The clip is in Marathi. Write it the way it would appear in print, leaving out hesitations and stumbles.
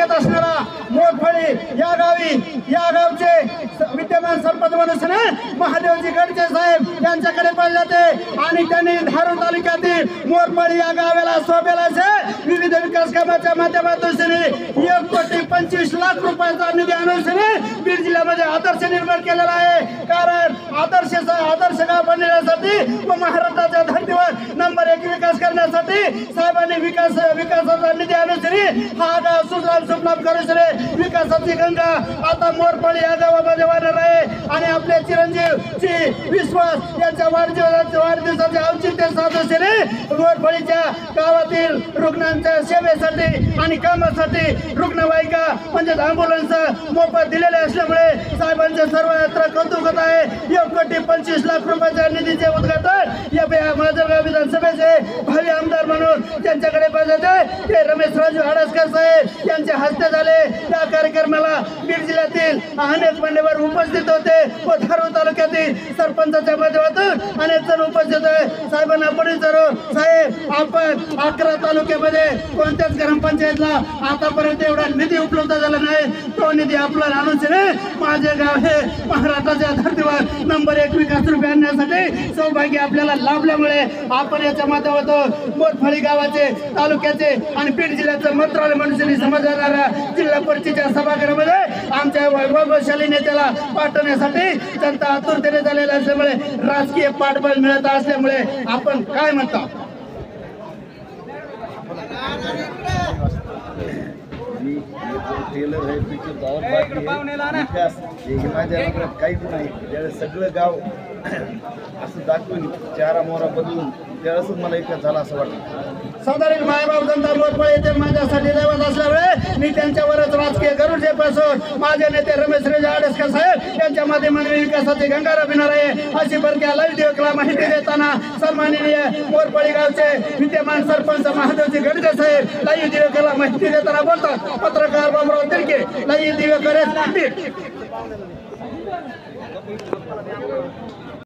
तालुक्यात असणारा मोरफळी या गावचे विद्यमान सरपंच म्हणून महादेवजी गडचे साहेब यांच्याकडे पडले ते आणि त्यांनी धारूर तालुक्यातील मोरफळी या गावाला सोबेलाचे विविध विकास कामाच्या माध्यमातून 1,25,00,000 रुपयाचा निधी आणून बीड जिल्ह्यामध्ये आदर्श निर्माण केलेला आहे। कारण आदर्श गाव बनवण्यासाठी व महाराष्ट्राच्या धर्तीवर नंबर 1 विकास करण्यासाठी साहेबांनी विकासाचा निधी आणून हा गाव सुजलाम करून विकासाची गंगा आता मोरफळी या गावामध्ये वाहणार आहे आणि आपले चिरंजीव विश्वास यांच्या वाढदिवसाचे औचित्य साधून मोरफळीच्या गावातील रुग्णांच्या सेवेसाठी आणि कामासाठी रुग्णवाहिका म्हणजे ॲम्ब्युलन्स मोफत दिलेले असल्यामुळे साहेबांचे सर्वत्र कौतुक होत आहे। 1,25,00,000 रुपयाच्या निधीचे उद्घाटन या माजलगाव विधानसभेचे भावी आमदार म्हणून त्यांच्याकडे पाहिजे ते रमेश राजू आडसकर साहेब यांच्या हस्ते झाले। या कार्यक्रमाला बीड जिल्ह्यातील अनेक मान्यवर उपस्थित होते व धारूर तालुक्यातील सरपंचाच्या माध्यमातून अनेक जण उपस्थित आहे। साहेबांना आपण विचारू साहेब आपण 11 तालुक्यामध्ये कोणत्याच ग्रामपंचायतला आतापर्यंत एवढा निधी उपलब्ध झाला नाही, तो निधी आपल्याला आणून माझे गाव हे महाराष्ट्राच्या धर्तीवर नंबर 1 विकास रूपे आणण्यासाठी सौभाग्य आपल्याला लाभल्यामुळे आपण याच्या माध्यमातून मोरफळी गावाचे तालुक्याचे आणि बीड जिल्ह्याचं मंत्रालय म्हणून समजणाऱ्या जिल्हा परिषदेच्या सभागृहामध्ये आमच्या वैभवशाली नेत्याला पाठवण्यासाठी जनता आतुरतेने झालेल्या असल्यामुळे राजकीय पाठबळ मिळत असल्यामुळे आपण काय म्हणता? मी टेलर आहे पिक्चर गावात विकास माझ्या काहीच नाही। त्यावेळेस सगळं गाव असं दाखवून चारा मोरा बदलून त्यावेळेस मला विकास झाला असं वाटतं। साधारण मायबाप जनता मोरफळी येथे माझ्यासाठी दैवत असल्यामुळे मी त्यांच्यावरच राजकीय गरुडेपासून माझे नेते रमेश राजू आडसकर साहेब यांच्या माध्यमातून विकासाची गंगा रविणार आहे अशी बरक्या लाईव्ह दिवकला माहिती देताना सन्माननीय मोरफळी गावचे विद्यमान सरपंच महादेवजी गडके साहेब लाईव्ह दिवकला माहिती देताना बोलतात। पत्रकार बाबुराव तिरके लाईव्ह दिवकर बीड।